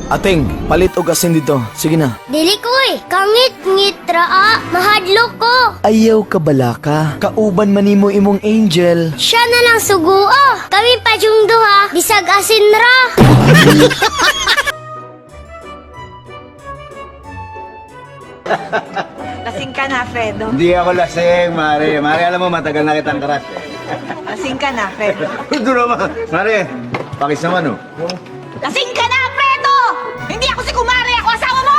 Ating, palit og asin dito. Sige na. Dili ko kangit-ngit raa, mahadlok ko. Ayaw ka balaka. Kauban man nimo imong angel. Siya na lang suguo. Kami pa yung duha, bisag asin ra. Lasing ka na, Fredo. Hindi ako lasing, Mare. Mare, alam mo, matagal na kitang crush. Lasing ka na, Fredo. Ito naman. Mare, pakis naman, oh. Lasing ka na, Fredo! Hindi ako si Kumari, ako asawa mo!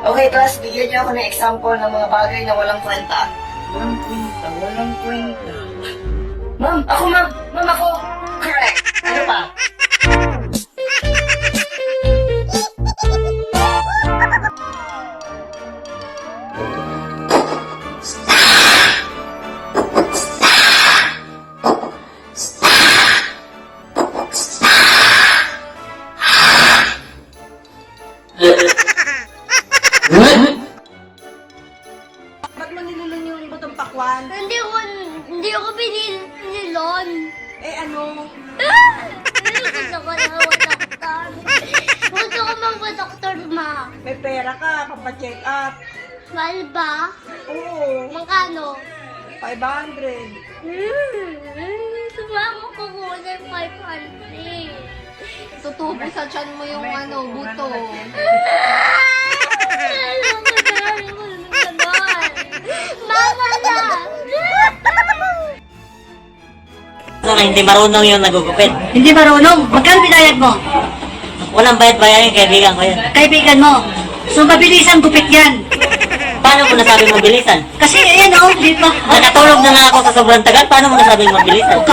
Okay, class, bigyan niyo ako ng example ng mga bagay na walang kwenta. Walang kwenta. Ma'am, ako ma'am. Ma'am, ako. Correct. Ano pa? Ba't mo nilulun yung butong pakwan? Hindi ako binilon. Eh ano? Gusto ko na doktor. Gusto ko magpa-doktor, ma. May pera ka, papacheck up. Mahal ba? Oo, Magkano? 500. Sumama ko muna yung 500. Tutubo sa tiyan mo yung buto. Mama na! Na hindi marunong yung nagugupit. Hindi marunong? Magkano binayad mo? Walang bayad-bayaran, kaibigan ko yan. Kaibigan mo. So mabilisan gupit yan. Paano mo nasabing mabilisan? Kasi di ba? Nakatulog na nga ako sa sobrang tagal, paano mo nasabing mabilisan?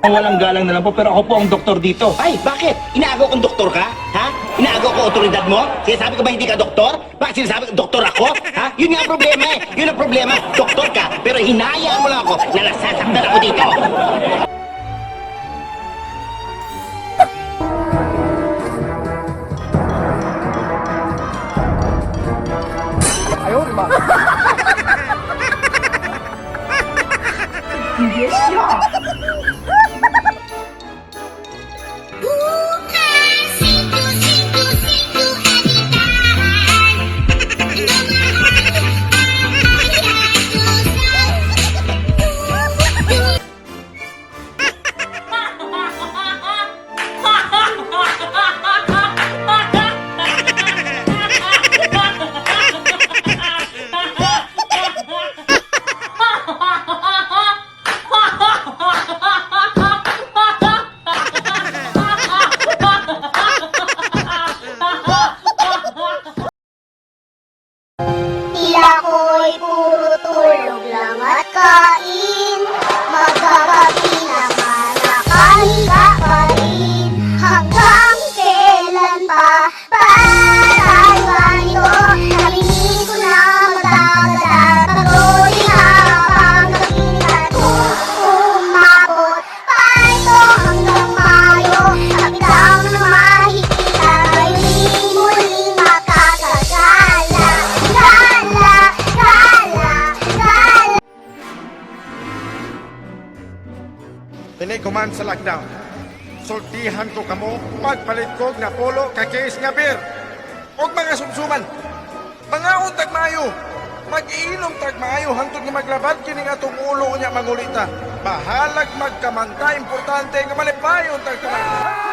Walang galang na lang po, pero ako po ang doktor dito. Ay, bakit? Inaagaw kong doktor ka? Ha? Inaagaw ko otoridad mo? Sinasabi ko ba hindi ka doktor? Bakit sinasabi ko doktor ako? Ha? Yun nga ang problema eh. Yun ang problema. Doktor ka, pero hinayaan mo lang ako na nasasaktan ako dito. Tila ko'y puro tulog lang at kain. Magkagabi naman nakahiga pa rin. Hanggang kailan pa parang ganito. Narinig ko na matagal at patuloy na panggapin at umabot pa ito hanggang Mayo. Kapitang na mahigpita ngayon di muling makakagala. Gala, gala, gala. Tinig ko man sa lockdown. Sultihan ko kamo magpalit ko na polo ka case nga beer. Og mga sumsuman. Mga utag maayo. Mag-iinom tag maayo hangtod nga maglabad kini nga atong ulo niya mangulita. Bahalag magkamanta importante nga malipayon tag tanan.